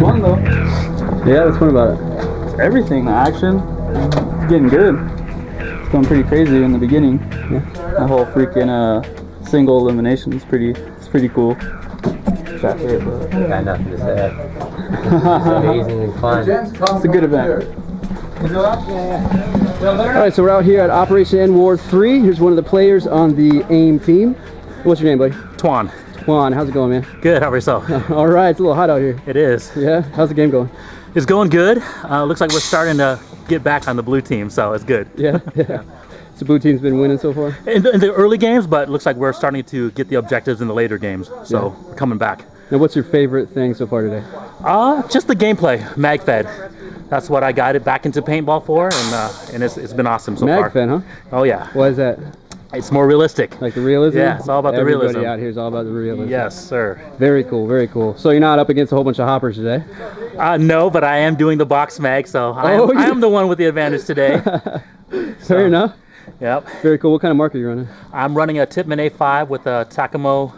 Fun though. Yeah, what's fun about it? Everything, the action, getting good. It's going pretty crazy in the beginning. Yeah. The whole freaking single elimination is pretty cool. That's it, but Got nothing to say. It's amazing and fun. it's a good event. Alright, so we're out here at Operation End War 3. Here's one of the players on the AIM team. What's your name, buddy? Twan. Juan, how's it going, man? Good, how about yourself? Alright, it's a little hot out here. It is. Yeah? How's the game going? It's going good. Looks like we're starting to get back on the blue team, so it's good. Yeah? Yeah. So blue team's been winning so far? In the early games, but it looks like we're starting to get the objectives in the later games, so we're coming back. Now, what's your favorite thing so far today? Just the gameplay, MagFed. That's what I got it back into paintball for, and it's been awesome so far. MagFed, huh? Oh yeah. Why is that? It's more realistic. Like the realism? Yeah, it's all about the realism. Everybody out here is all about the realism. Yes, sir. Very cool, very cool. So you're not up against a whole bunch of hoppers today? No, but I am doing the box mag, so I am the one with the advantage today. Fair enough. Yep. Very cool. What kind of marker are you running? I'm running a Tipman A5 with a Takamo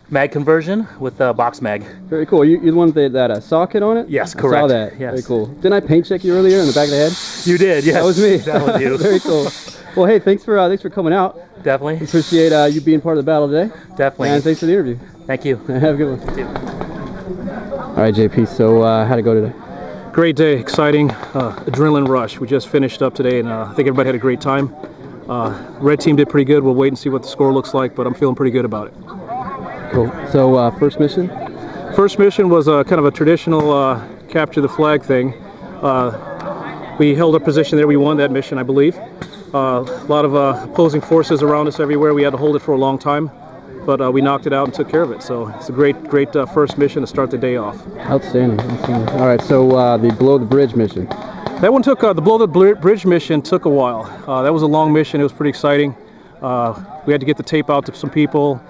mag conversion with a box mag. Very cool. You're the one with that saw kit on it? Yes, I correct. saw that. Yes. Very cool. Didn't I paint check you earlier in the back of the head? You did, yes. That was me. That was you. Very cool. Well, hey, thanks for coming out. Definitely. Appreciate you being part of the battle today. Definitely. And thanks for the interview. Thank you. Have a good one. All right, JP. So how'd it go today? Great day, exciting, adrenaline rush. We just finished up today, and I think everybody had a great time. Red team did pretty good. We'll wait and see what the score looks like, but I'm feeling pretty good about it. Cool. So first mission? First mission was kind of a traditional capture the flag thing. We held our position there. We won that mission, I believe. A lot of opposing forces around us everywhere. We had to hold it for a long time, but we knocked it out and took care of it. So it's a great first mission to start the day off. Outstanding. Outstanding. All right, so the below the bridge mission. That one took, the below the bridge mission took a while. That was a long mission. It was pretty exciting. We had to get the tape out to some people.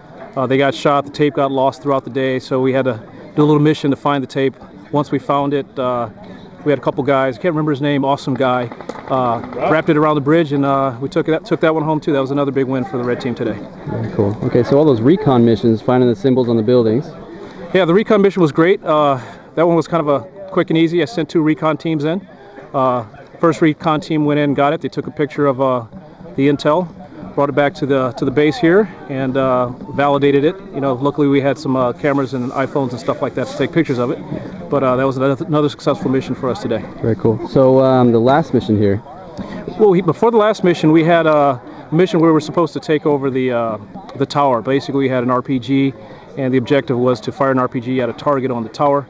They got shot. The tape got lost throughout the day, so we had to do a little mission to find the tape. Once we found it, we had a couple guys. I can't remember his name. Awesome guy. Wrapped it around the bridge, and we took that one home too. That was another big win for the red team today. Very cool. Okay, so all those recon missions, finding the symbols on the buildings. Yeah, the recon mission was great. That one was kind of a quick and easy. I sent 2 recon teams in. First recon team went in, got it. They took a picture of the intel, brought it back to the base here, and validated it. You know, luckily we had some cameras and iPhones and stuff like that to take pictures of it. But that was another successful mission for us today. Very cool. So the last mission here. Well, before the last mission, we had a mission where we were supposed to take over the tower. Basically, we had an RPG, and the objective was to fire an RPG at a target on the tower.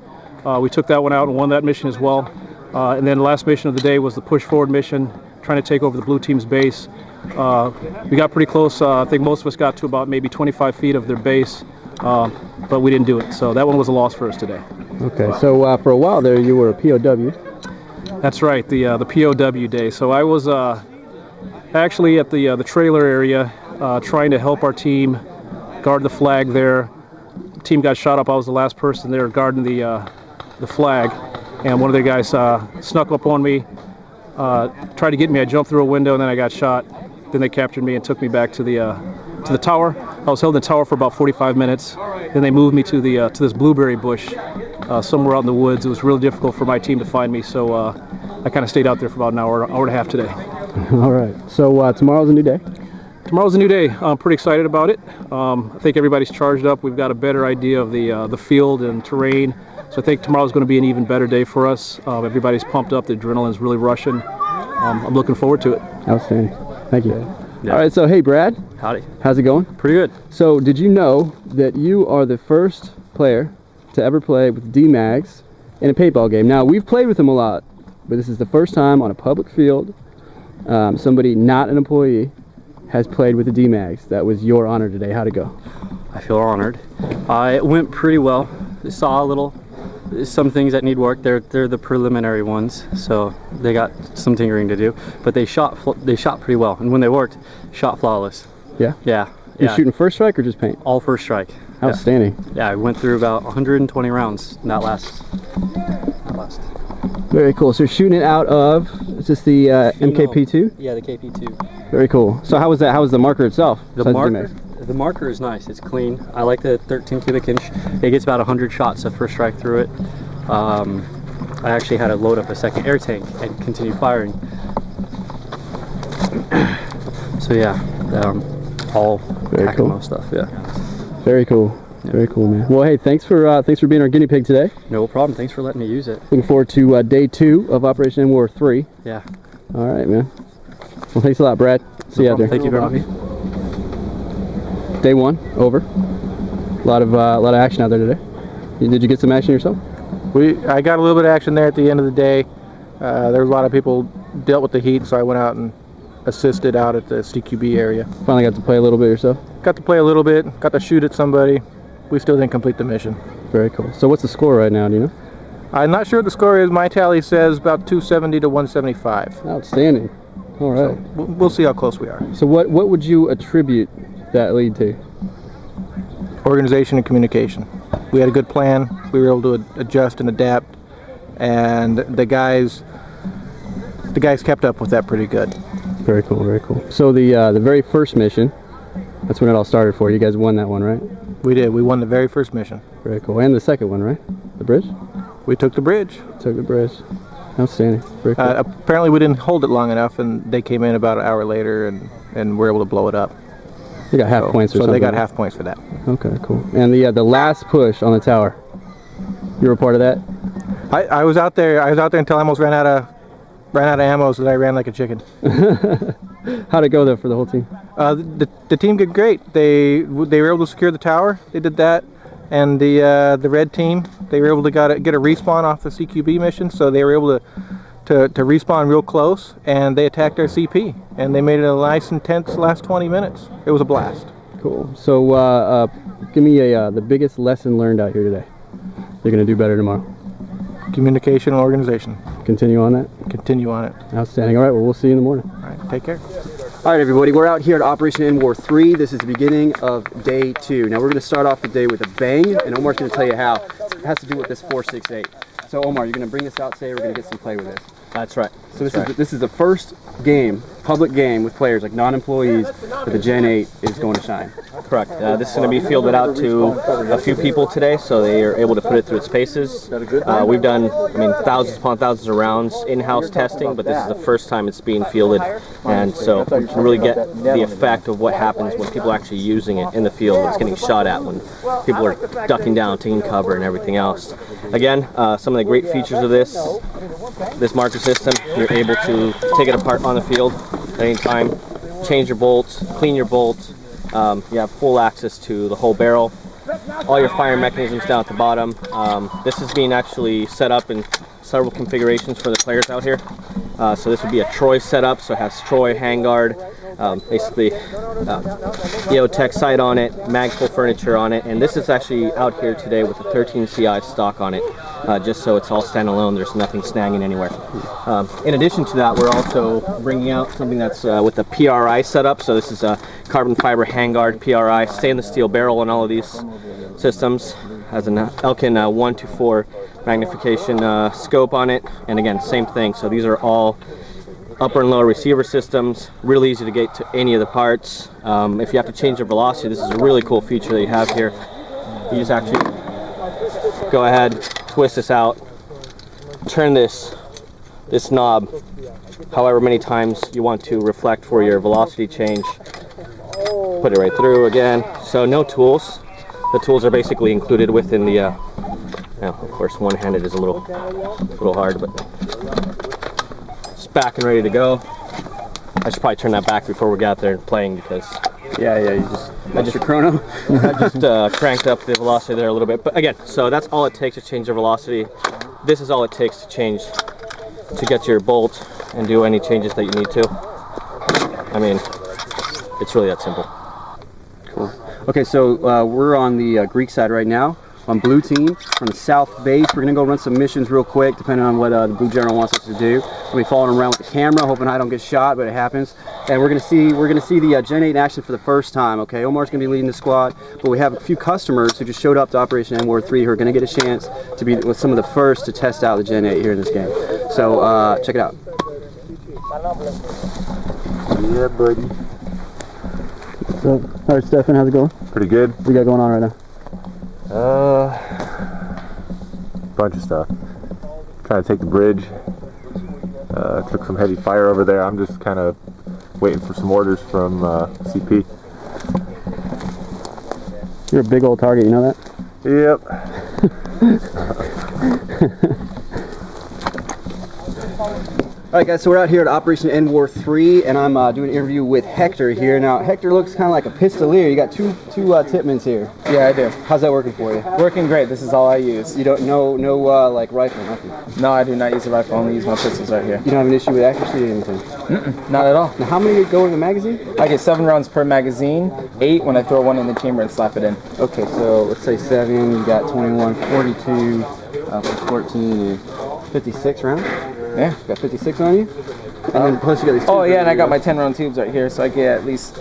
We took that one out and won that mission as well. And then the last mission of the day was the push forward mission, trying to take over the blue team's base. We got pretty close. I think most of us got to about maybe 25 feet of their base, but we didn't do it. So that one was a loss for us today. Okay, so for a while there, you were a POW. That's right, the POW day. So I was actually at the trailer area trying to help our team guard the flag there. The team got shot up. I was the last person there guarding the flag. And one of the guys snuck up on me, tried to get me. I jumped through a window, and then I got shot. Then they captured me and took me back to the tower. I was held in the tower for about 45 minutes. Then they moved me to this blueberry bush somewhere out in the woods. It was really difficult for my team to find me, so I kind of stayed out there for about an hour and a half today. All right. So tomorrow's a new day. Tomorrow's a new day. I'm pretty excited about it. I think everybody's charged up. We've got a better idea of the field and terrain. So I think tomorrow's going to be an even better day for us. Everybody's pumped up. The adrenaline's really rushing. I'm looking forward to it. Outstanding. Thank you. Yeah. All right, so hey, Brad. Howdy. How's it going? Pretty good. So did you know that you are the first player to ever play with D-Mags in a paintball game? Now, we've played with them a lot, but this is the first time on a public field somebody not an employee has played with the D-Mags. That was your honor today. How'd it go? I feel honored. It went pretty well. I saw some things that need work. They're the preliminary ones, so they got some tinkering to do. But they shot pretty well, and when they worked, shot flawless. Yeah? Yeah. You're shooting first strike or just paint? All first strike. Outstanding. Yeah, I went through about 120 rounds. Not last. Very cool. So you're shooting it out of, is this the MKP2? Yeah, the KP2. Very cool. So how was that? How was the marker itself? The besides marker, The marker is nice. It's clean. I like the 13 cubic inch. It gets about 100 shots of first strike through it. I actually had to load up a second air tank and continue firing. So yeah, all Very cool. Takamo stuff. Yeah. Very cool. Very cool, man. Well, hey, thanks for being our guinea pig today. No problem. Thanks for letting me use it. Looking forward to day 2 of Operation End War 3. Yeah. All right, man. Well, thanks a lot, Brad. See you out there. Thank you very much. Day 1 over. A lot of action out there today. Did you get some action yourself? I got a little bit of action there at the end of the day. There was a lot of people dealt with the heat, so I went out and assisted out at the CQB area. Finally got to play a little bit yourself? Got to play a little bit, got to shoot at somebody. We still didn't complete the mission. Very cool. So what's the score right now, do you know? I'm not sure what the score is. My tally says about 270 to 175. Outstanding. All right. So we'll see how close we are. So what would you attribute that lead to? Organization and communication. We had a good plan. We were able to adjust and adapt, and the guys kept up with that pretty good. Very cool, very cool. So the very first mission, that's when it all started for you. You guys won that one, right? We did. We won the very first mission. Very cool. And the second one, right? The bridge? We took the bridge. Took the bridge. Outstanding. Very cool. Apparently we didn't hold it long enough, and they came in about an hour later and were able to blow it up. You got half points or something. So they got half points for that. Okay, cool. And the last push on the tower, you were a part of that? I was out there until I almost ran out of ammo, so that I ran like a chicken. How'd it go though for the whole team? The team did great. They were able to secure the tower. They did that, and the red team, they were able to get a respawn off the CQB mission, so they were able to respawn real close, and they attacked our CP, and they made it a nice intense last 20 minutes. It was a blast. Cool. So give me the biggest lesson learned out here today. You're gonna do better tomorrow. Communication and organization. Continue on that. Continue on it. Outstanding. All right. Well, we'll see you in the morning. All right. Take care. All right, everybody. We're out here at Operation End War 3. This is the beginning of day 2. Now we're going to start off the day with a bang, and Omar's going to tell you how. It has to do with this 4.68. So Omar, you're going to bring this out today. We're going to get some play with this. That's right. So this is the first game, public game with players like non-employees that the Gen 8 is going to shine. Correct. This is going to be fielded out to a few people today, so they are able to put it through its paces. We've done, thousands upon thousands of rounds in-house testing, but this is the first time it's being fielded, and so we can really get the effect of what happens when people are actually using it in the field, when it's getting shot at, when people are ducking down, taking cover, and everything else. Again, some of the great features of this marker system, you're able to take it apart on the field at any time, change your bolts, clean your bolts. You have full access to the whole barrel, all your firing mechanisms down at the bottom. This is being actually set up in several configurations for the players out here. So this would be a Troy setup, so it has Troy, handguard, basically EOTech sight on it, Magpul furniture on it, and this is actually out here today with the 13 CI stock on it, just so it's all standalone, there's nothing snagging anywhere. In addition to that, we're also bringing out something that's with the PRI setup, so this is a carbon fiber handguard PRI, stainless steel barrel on all of these systems, has an Elkin 124 magnification scope on it, and again, same thing, so these are all upper and lower receiver systems, really easy to get to any of the parts. If you have to change the velocity, this is a really cool feature that you have here. You just actually go ahead, twist this out, turn this knob however many times you want to reflect for your velocity change. Put it right through again. So no tools. The tools are basically included within the now, of course, one-handed is a little hard, but it's back and ready to go. I should probably turn that back before we get out there and playing, because I just chrono. I just cranked up the velocity there a little bit. But again, so that's all it takes to change the velocity. This is all it takes to get your bolt and do any changes that you need to. It's really that simple. Cool. Okay, so we're on the Greek side right now. On blue team, from the south base. We're gonna go run some missions real quick, depending on what the blue general wants us to do. We'll be following around with the camera, hoping I don't get shot, but it happens. And we're gonna see the Gen 8 in action for the first time. Okay, Omar's gonna be leading the squad, but we have a few customers who just showed up to Operation End War 3 who are gonna get a chance to be with some of the first to test out the Gen 8 here in this game. So check it out. Yeah, buddy. So, all right, Stefan, how's it going? Pretty good. What you got going on right now? Bunch of stuff. Trying to take the bridge. Took some heavy fire over there. I'm just kind of waiting for some orders from CP. You're a big old target, you know that? Yep. All right, guys, so we're out here at Operation End War 3, and I'm doing an interview with Hector here. Now, Hector looks kind of like a pistolier. You got two Tippmans here. Yeah, I do. How's that working for you? Working great. This is all I use. You don't no like rifle, nothing. No, I do not use a rifle. I only use my pistols right here. You don't have an issue with accuracy or anything? Not at all. Now, how many go in the magazine? I get 7 rounds per magazine, 8 when I throw one in the chamber and slap it in. Okay, so let's say 7. You got 21, 42, plus 14, and 56 rounds. Yeah. You got 56 on you. And then plus you got these. Oh yeah, and I got my 10-round tubes right here, so I get at least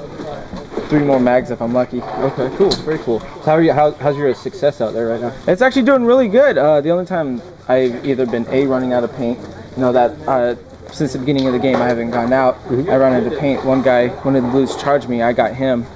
3 more mags if I'm lucky. Okay, cool, very cool. So how are you? How's your success out there right now? It's actually doing really good. The only time I've either been running out of paint, that since the beginning of the game I haven't gone out. I run into paint. One of the blues charged me. I got him.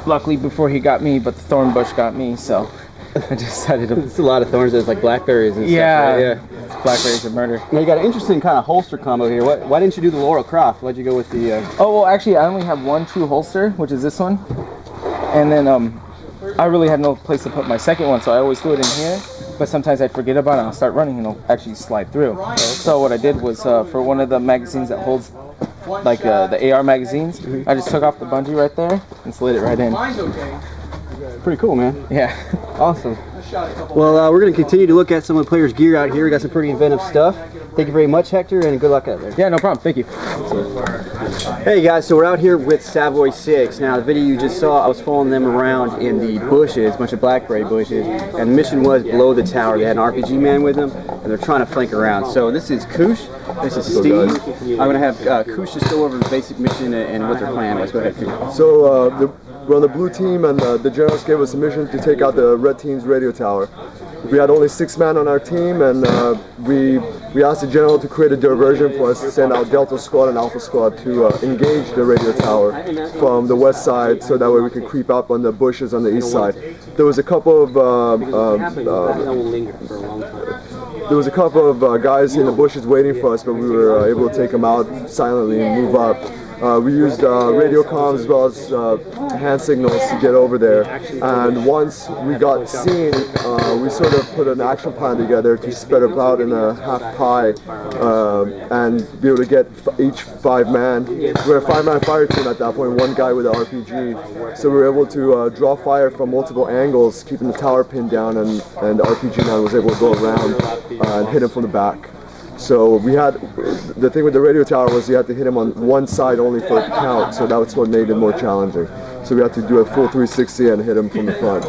Luckily before he got me, but the thorn bush got me, so I decided to. It's a lot of thorns. There's like blackberries and yeah, stuff. Right? Yeah. Blackberries are murder. Now you got an interesting kind of holster combo here. Why didn't you do the Laura Croft? Why'd you go with the? Oh well, actually I only have one true holster, which is this one, and then I really had no place to put my second one, so I always threw it in here. But sometimes I forget about it. And I'll start running and it'll actually slide through. So what I did was for one of the magazines that holds like the AR magazines, I just took off the bungee right there and slid it right in. Pretty cool, man. Yeah. Awesome. Well, we're going to continue to look at some of the players' gear out here. We got some pretty inventive stuff. Thank you very much, Hector, and good luck out there. Yeah, no problem. Thank you. Hey guys, so we're out here with Savoy 6. Now, the video you just saw, I was following them around in the bushes, a bunch of blackberry bushes, and the mission was below the tower. They had an RPG man with them, and they're trying to flank around. So this is Koosh, this is Steve. I'm going to have Koosh just go over the basic mission and what their plan was. Go ahead, Koosh. So we're on the blue team, and the generals gave us a mission to take out the red team's radio tower. We had only 6 men on our team, and we asked the general to create a diversion for us to send out Delta Squad and Alpha Squad to engage the radio tower from the west side, so that way we could creep up on the bushes on the east side. There was a couple of guys in the bushes waiting for us, but we were able to take them out silently and move up. We used radio comms as well as hand signals to get over there, and once we got seen, we sort of put an action plan together to spread about in a half pie and be able to get each 5-man. We were a 5-man fire team at that point, 1 guy with an RPG, so we were able to draw fire from multiple angles, keeping the tower pinned down, and the RPG man was able to go around and hit him from the back. So we had, the thing with the radio tower was you had to hit him on one side only for it to count, so that's what made it more challenging. So we had to do a full 360 and hit him from the front.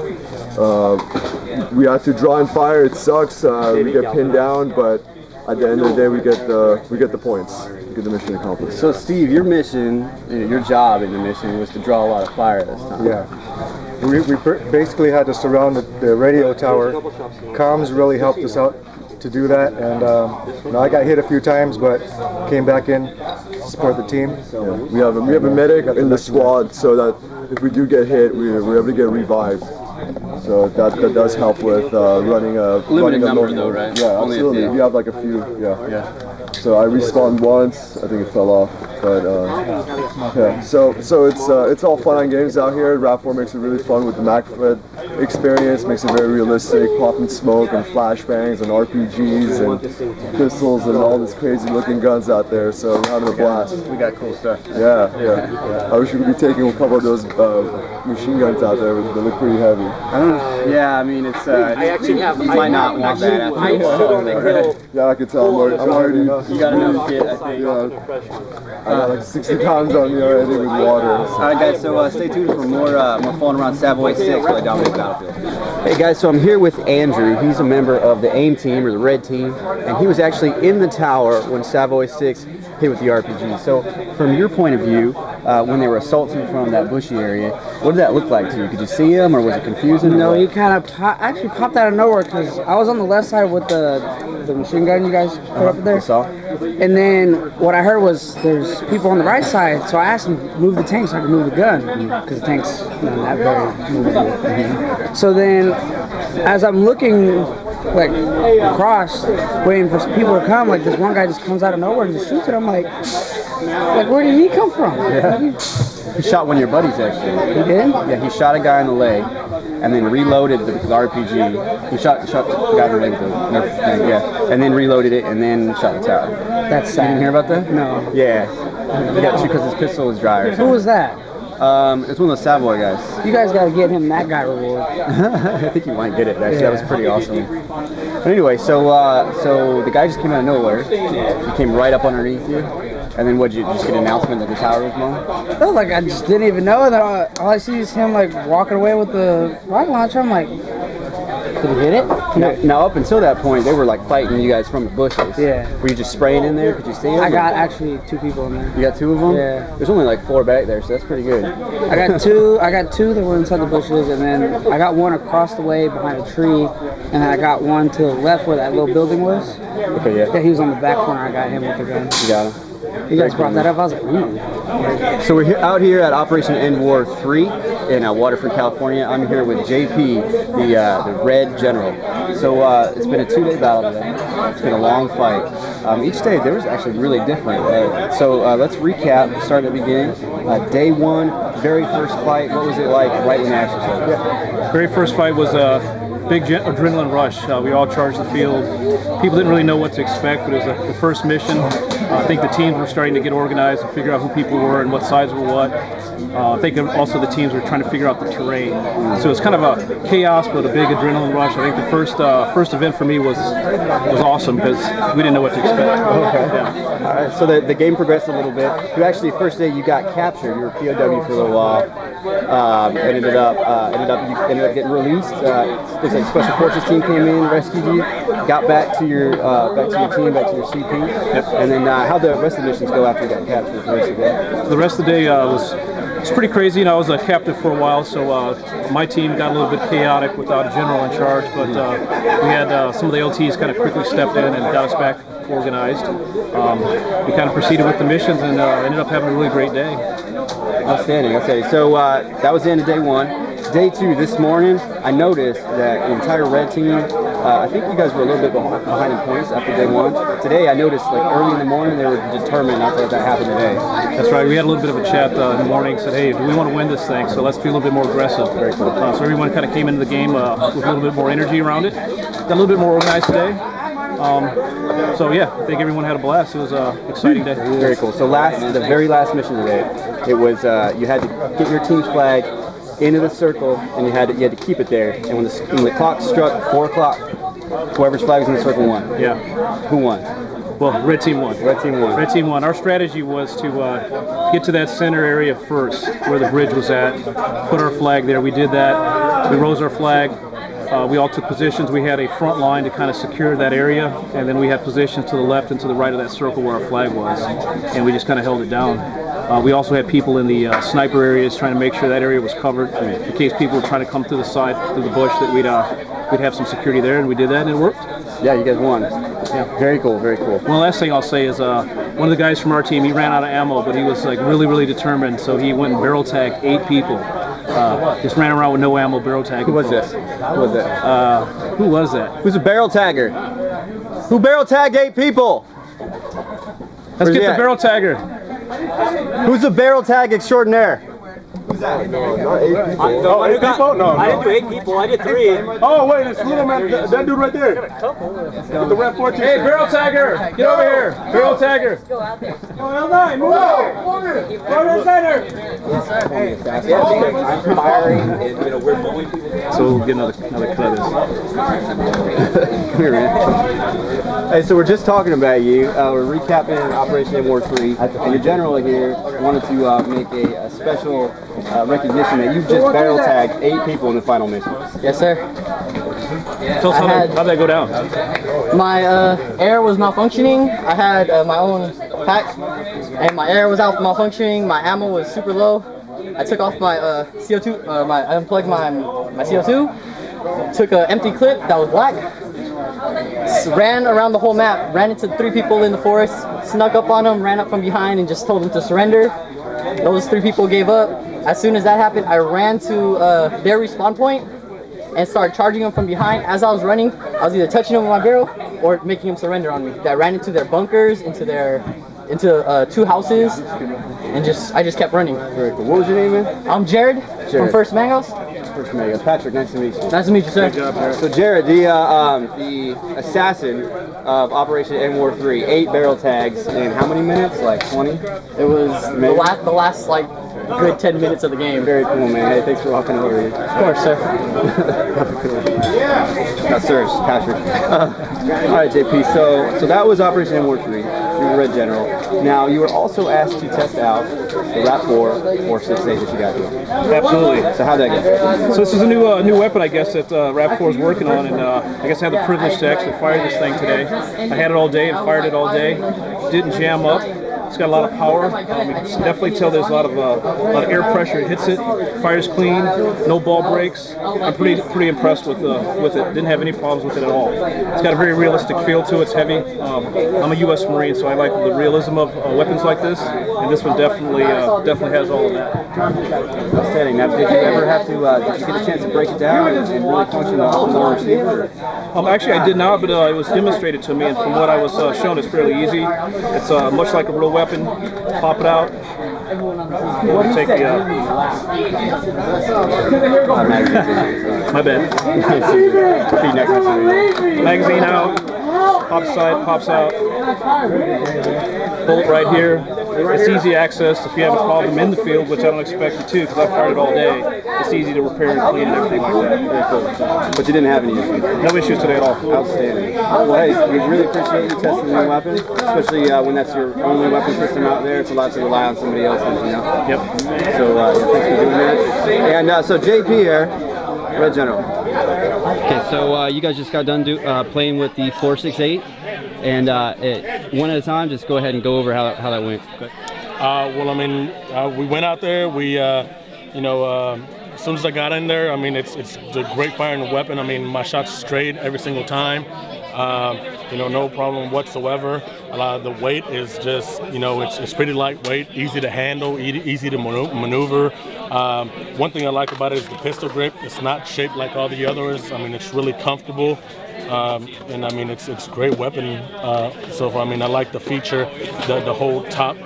We had to draw and fire. It sucks. We get pinned down, but at the end of the day, we get the points. We get the mission accomplished. So Steve, your mission, your job in the mission was to draw a lot of fire this time. Yeah. We basically had to surround the radio tower. Comms really helped us out to do that, and I got hit a few times, but came back in to support the team. Yeah. We have a medic in the squad, so that if we do get hit, we're able to get revived. So that does help with running a limited number though, right? Yeah, absolutely. You have like a few, yeah. So I respawned once. I think it fell off, but yeah. So it's all fun and games out here. RAV4 makes it really fun with the MagFed experience. Makes it very realistic, popping smoke and flashbangs and RPGs and pistols and all these crazy looking guns out there. So we're having a blast. We got cool stuff. Yeah. I wish we could be taking a couple of those machine guns out there, but they look pretty heavy. I don't know. Yeah, I mean it's. I actually have. You might not want that. Yeah, I can tell. I'm already. You got enough kit, I think. Yeah. I got like 60 pounds on me already with water. All right, guys. So stay tuned for more fun around Savoy 6 while I dominate the battlefield. Hey guys, so I'm here with Andrew. He's a member of the AIM team or the Red team, and he was actually in the tower when Savoy 6 hit with the RPG. So from your point of view, when they were assaulting from that bushy area, What did that look like to you? Could you see him, or was it confusing? No, he kind of actually popped out of nowhere because I was on the left side with the machine gun you guys put up there. I saw. And then what I heard was there's people on the right side, so I asked him to move the tank so I could move the gun because the tank's not very movable. So then, as I'm looking like across, waiting for people to come, like this one guy just comes out of nowhere and just shoots it. I'm like where did he come from? Yeah. He shot one of your buddies actually. He did? Yeah, he shot a guy in the leg and then reloaded the RPG. He shot the guy in the leg with the Nerf thing, yeah. And then reloaded it and then shot the tower. That's sad. You didn't hear about that? No. Yeah. He got because his pistol was dry or something. Who was that? It's one of those Savoy guys. You guys gotta get him that guy reward. I think you might get it actually. That was pretty awesome. But anyway, so the guy just came out of nowhere. He came right up underneath you. And then what, did you just get an announcement that the tower was blown? No, like I just didn't even know. And then all I see is him like walking away with the rocket launcher. I'm like, did he hit it? Now up until that point, they were like fighting you guys from the bushes. Yeah. Were you just spraying in there? Could you see them? I got actually 2 people in there. You got 2 of them? Yeah. There's only like 4 back there, so that's pretty good. I got two that were inside the bushes, and then I got one across the way behind a tree, and then I got one to the left where that little building was. Okay, yeah. Yeah, he was on the back corner. I got him with the gun. You got him. You guys brought that up. I was like, ooh. So we're out here at Operation End War 3 in Waterford, California. I'm here with JP, the Red General. So it's been a 2-day battle today. It's been a long fight. Each day there was actually really different. So let's recap. Start at the beginning. Day 1, very first fight. What was it like right when the action started? Yeah. Very first fight was big adrenaline rush. We all charged the field. People didn't really know what to expect, but it was the first mission. I think the teams were starting to get organized and figure out who people were and what sides were what. I think also the teams were trying to figure out the terrain. So it's kind of a chaos, but a big adrenaline rush. I think the first event for me was awesome because we didn't know what to expect. Okay. Yeah. All right. So the game progressed a little bit. You actually, first day you got captured. You were POW for a little while. Ended up getting released. Looks like Special Forces team came in, rescued you, got back to your team, back to your CP. Yep. And then how'd the rest of the missions go after you got captured the rest of the day? The rest of the day was pretty crazy. You know, I was a captive for a while, so my team got a little bit chaotic without a general in charge. But we had some of the LTs kind of quickly stepped in and got us back organized. We kind of proceeded with the missions and ended up having a really great day. Outstanding. Okay, so that was the end of day 1. Day 2, this morning, I noticed that the entire red team, I think you guys were a little bit behind in points after day 1. Today, I noticed like early in the morning, they were determined not to let that happen today. That's right. We had a little bit of a chat in the morning, said, hey, do we want to win this thing? So let's be a little bit more aggressive. Very cool. So everyone kind of came into the game with a little bit more energy around it. Got a little bit more organized today. So yeah, I think everyone had a blast. It was an exciting day. Very cool. So the very last mission today, it was you had to get your team's flag into the circle, and you had to keep it there. And when the clock struck 4 o'clock, whoever's flag was in the circle won. Yeah. Who won? Well, red team won. Red team won. Red team won. Our strategy was to get to that center area first, where the bridge was at, put our flag there. We did that. We rose our flag. We all took positions. We had a front line to kind of secure that area, and then we had positions to the left and to the right of that circle where our flag was, and we just kind of held it down. We also had people in the sniper areas trying to make sure that area was covered in case people were trying to come to the side, through the bush, that we'd have some security there, and we did that, and it worked. Yeah, you guys won. Yeah. Very cool, very cool. One last thing I'll say is one of the guys from our team, he ran out of ammo, but he was like really, really determined, so he went and barrel tagged 8 people. Just ran around with no ammo, barrel tagging. Who was this? Who was that? Who was that? Who's a barrel tagger? Who barrel tagged 8 people? Let's get the barrel tagger. Who's a barrel tag extraordinaire? Who's that? No, not 8 people. No, 8 people? No, I didn't do 8 people. I did 3. Oh, wait, it's little man. That dude right there. The red 14. Hey, barrel tagger, get over here. Barrel tagger. L9, move out. Go to the center. I'm firing, and we're moving people. So we'll get another cut of this. Come here, man. Hey, so we're just talking about you. We're recapping Operation End War 3. And your general here wanted to make a special recognition that you've just barrel tagged 8 people in the final mission. Yes, sir. Tell us how'd that go down? My air was malfunctioning. I had my own pack, and my air was malfunctioning. My ammo was super low, I took off my CO2. I unplugged my CO2. Took an empty clip that was black. Ran around the whole map. Ran into 3 people in the forest. Snuck up on them. Ran up from behind and just told them to surrender. Those 3 people gave up. As soon as that happened, I ran to their respawn point and started charging them from behind. As I was running, I was either touching them with my barrel or making them surrender on me. I ran into their bunkers, into 2 houses, and I just kept running. Very cool. What was your name, man? I'm Jared. From First Mangos. First Mangos. Patrick, nice to meet you. Nice to meet you, sir. Good job, Jared. So Jared, the assassin of Operation N-War 3, 8 barrel tags in how many minutes? Like 20? It was the last like good 10 minutes of the game. Very cool, man. Hey, thanks for walking over here. Of course, sir. Not sir, it's Patrick. All right, JP. So that was Operation N-War 3. You were Red General. Now you were also asked to test out the RAP 4 468 that you got here. Absolutely. So how'd that go? So this is a new weapon, I guess, that RAP 4 is working on, and I guess I had the privilege to actually fire this thing today. I had it all day and fired it all day. Didn't jam up. It's got a lot of power. You can definitely tell there's a lot of air pressure. It hits it. Fires clean. No ball breaks. I'm pretty impressed with it. Didn't have any problems with it at all. It's got a very realistic feel to it. It's heavy. I'm a U.S. Marine, so I like the realism of weapons like this, and this one definitely has all of that. Outstanding. Now, did you ever have to? Did you get a chance to break it down and really function on the receiver? Actually, I did not, but it was demonstrated to me, and from what I was shown, it's fairly easy. It's much like a real weapon. Pop it out. Take the my bad. Magazine out. Pops out. Bolt right here. It's easy access if you have a problem in the field, which I don't expect you to, because I fired it all day. It's easy to repair and clean and everything like that. Very cool. But you didn't have any issues? No issues today at all. Outstanding. Well, hey, we really appreciate you testing the new weapon, especially when that's your only weapon system out there. It's a lot to rely on somebody else's, you know? Yep. So thanks for doing that. And so JP here, Red General. Okay, so you guys just got done playing with the 468, and one at a time, just go ahead and go over how that went. Well, I mean, we went out there. We, as soon as I got in there, I mean, it's a great firing weapon. I mean, my shots straight every single time. No problem whatsoever. The weight is just, it's pretty lightweight, easy to handle, easy to maneuver. One thing I like about it is the pistol grip. It's not shaped like all the others. I mean, it's really comfortable. And I mean, it's a great weapon. So I mean, I like the feature, the whole top,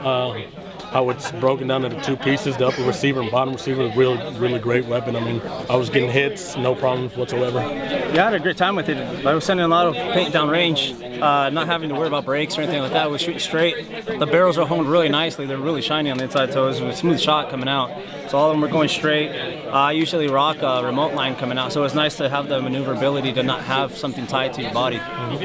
how it's broken down into 2 pieces, the upper receiver and bottom receiver. Really great weapon. I mean, I was getting hits, no problems whatsoever. Yeah, I had a great time with it. I was sending a lot of paint down range, not having to worry about breaks or anything like that. We shoot straight. The barrels are honed really nicely. They're really shiny on the inside, so it was a smooth shot coming out. So all of them were going straight. I usually rock a remote line coming out, so it's nice to have the maneuverability to not have something tied to your body.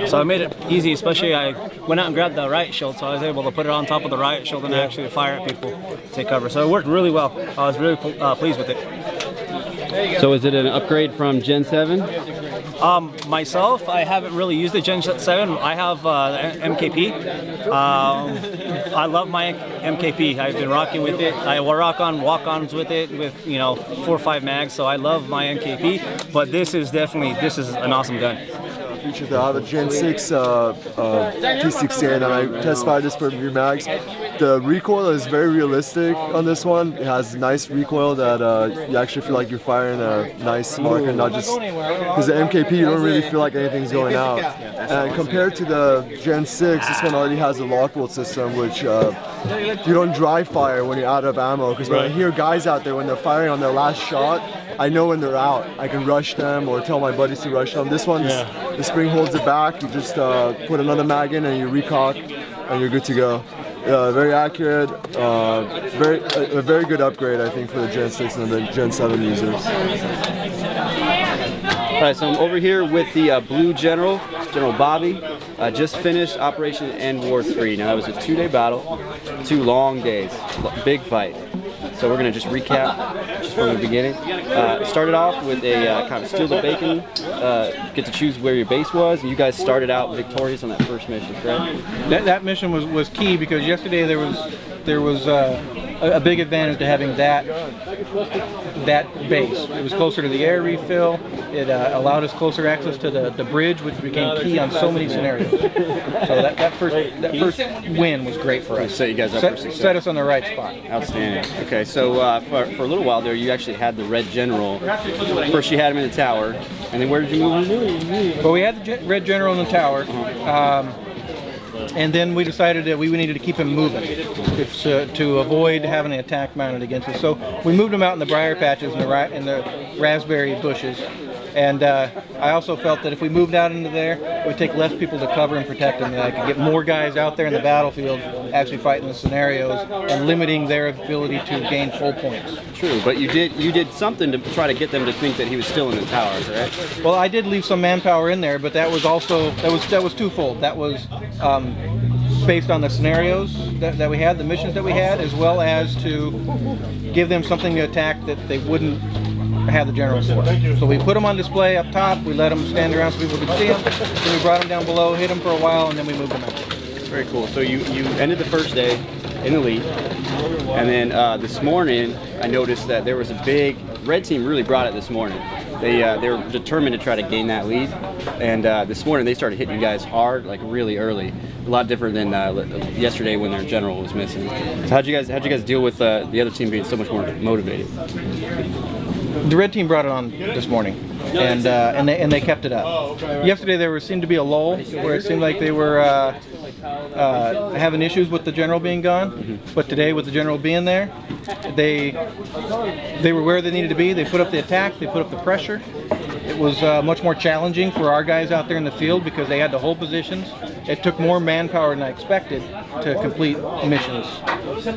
So I made it easy, especially I went out and grabbed the riot shield, so I was able to put it on top of the riot shield and actually fire at people, take cover. So it worked really well. I was really pleased with it. So is it an upgrade from Gen 7? Myself, I haven't really used the Gen 7. I have MKP. I love my MKP. I've been rocking with it. I will rock on walk-ons with it with 4 or 5 mags. So I love my MKP. But this is an awesome gun. Featured I have a Gen 6 P68 and I test fired this for your mags. The recoil is very realistic on this one. It has nice recoil that you actually feel like you're firing a nice marker, not just because the MKP you don't really feel like anything's going out. And compared to the Gen 6, this one already has a lock bolt system, which you don't dry fire when you're out of ammo. Because when I hear guys out there when they're firing on their last shot, I know when they're out. I can rush them or tell my buddies to rush them. This one, the spring holds it back. You just put another mag in and you recock, and you're good to go. Very accurate, a very good upgrade, I think, for the Gen 6 and the Gen 7 users. All right, so I'm over here with the Blue General, General Bobby. Just finished Operation N-War 3. Now, it was a 2-day battle, 2 long days, big fight. So we're gonna just recap just from the beginning. Started off with a kind of steal the bacon, get to choose where your base was, and you guys started out victorious on that first mission, correct? That mission was key because yesterday there was a big advantage to having that base. It was closer to the air refill. It allowed us closer access to the bridge, which became key on so many scenarios. So that first win was great for us. Set you guys up for success. Set us on the right spot. Outstanding. Okay, so for a little while there, you actually had the Red General. First, you had him in the tower, and then where did you move him? Well, we had the Red General in the tower. And then we decided that we needed to keep him moving to avoid having an attack mounted against us. So we moved him out in the briar patches and the raspberry bushes. And I also felt that if we moved out into there, it would take less people to cover and protect him. And I could get more guys out there in the battlefield actually fighting the scenarios and limiting their ability to gain full points. True, but you did something to try to get them to think that he was still in the tower, correct? Well, I did leave some manpower in there, but that was also that was twofold. That was based on the scenarios that we had, the missions that we had, as well as to give them something to attack that they wouldn't have the generals for. So we put them on display up top, we let them stand around so people could see them, then we brought them down below, hit them for a while, and then we moved them out. Very cool. So you ended the first day in the lead, and then this morning I noticed that there was a big, red team really brought it this morning. They were determined to try to gain that lead, and this morning they started hitting you guys hard, like really early. A lot different than yesterday when their general was missing. So how'd you guys deal with the other team being so much more motivated? The red team brought it on this morning, and they kept it up. Yesterday there seemed to be a lull where it seemed like they were having issues with the general being gone. But today, with the general being there, they were where they needed to be. They put up the attack, they put up the pressure. It was much more challenging for our guys out there in the field because they had to hold positions. It took more manpower than I expected to complete missions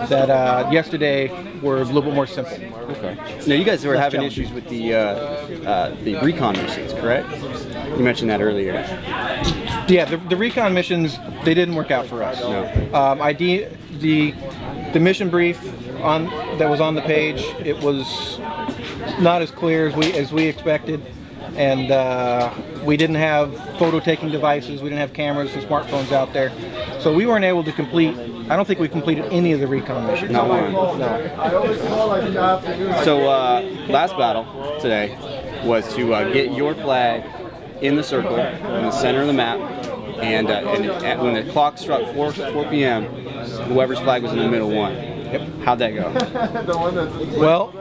that yesterday were a little bit more simple. Okay. Now you guys were having issues with the recon missions, correct? You mentioned that earlier. Yeah, the recon missions, they didn't work out for us. No. The mission brief that was on the page, it was not as clear as we expected. And we didn't have photo-taking devices, we didn't have cameras and smartphones out there. So we weren't able to complete, I don't think we completed any of the recon missions. Not one. No. So last battle today was to get your flag in the circle, in the center of the map, and when the clock struck 4 p.m., whoever's flag was in the middle won. Yep. How'd that go? Well,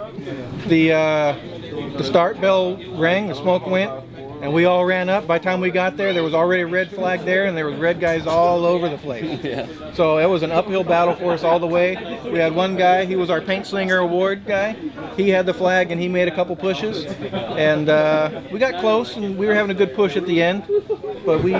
the start bell rang, the smoke went, and we all ran up. By the time we got there, there was already a red flag there, and there was red guys all over the place. Yeah. So it was an uphill battle for us all the way. We had one guy, he was our Paint Slinger Award guy. He had the flag, and he made a couple pushes. And we got close, and we were having a good push at the end. But we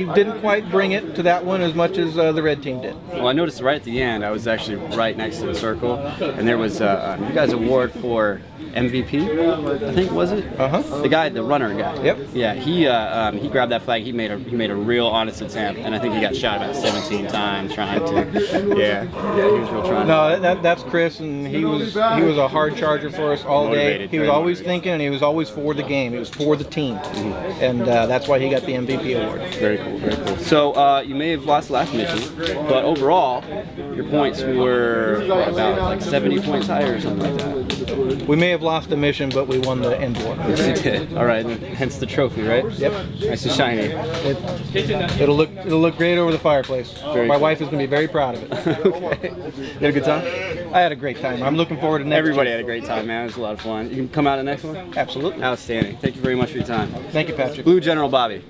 didn't quite bring it to that one as much as the red team did. Well, I noticed right at the end, I was actually right next to the circle, and there was you guys award for MVP, I think, was it? The guy, the runner guy. Yep. Yeah, he grabbed that flag. He made a real honest attempt, and I think he got shot about 17 times trying to. Yeah, he was real trying. No, that's Chris, and he was a hard charger for us all day. He was always thinking, and he was always for the game. He was for the team, and that's why he got the MVP award. Very cool, very cool. So you may have lost the last mission, but overall, your points were about like 70 points higher or something like that. We may have lost the mission, but we won the end war. Yes, you did. All right, hence the trophy, right? Yep. Nice and shiny. It'll look great over the fireplace. Very My cool. wife is going to be very proud of it. Okay. You had a good time? I had a great time. I'm looking forward to next Everybody year. had a great time, man. It was a lot of fun. You can come out the next one? Absolutely. Outstanding. Thank you very much for your time. Thank you, Patrick. Blue General Bobby.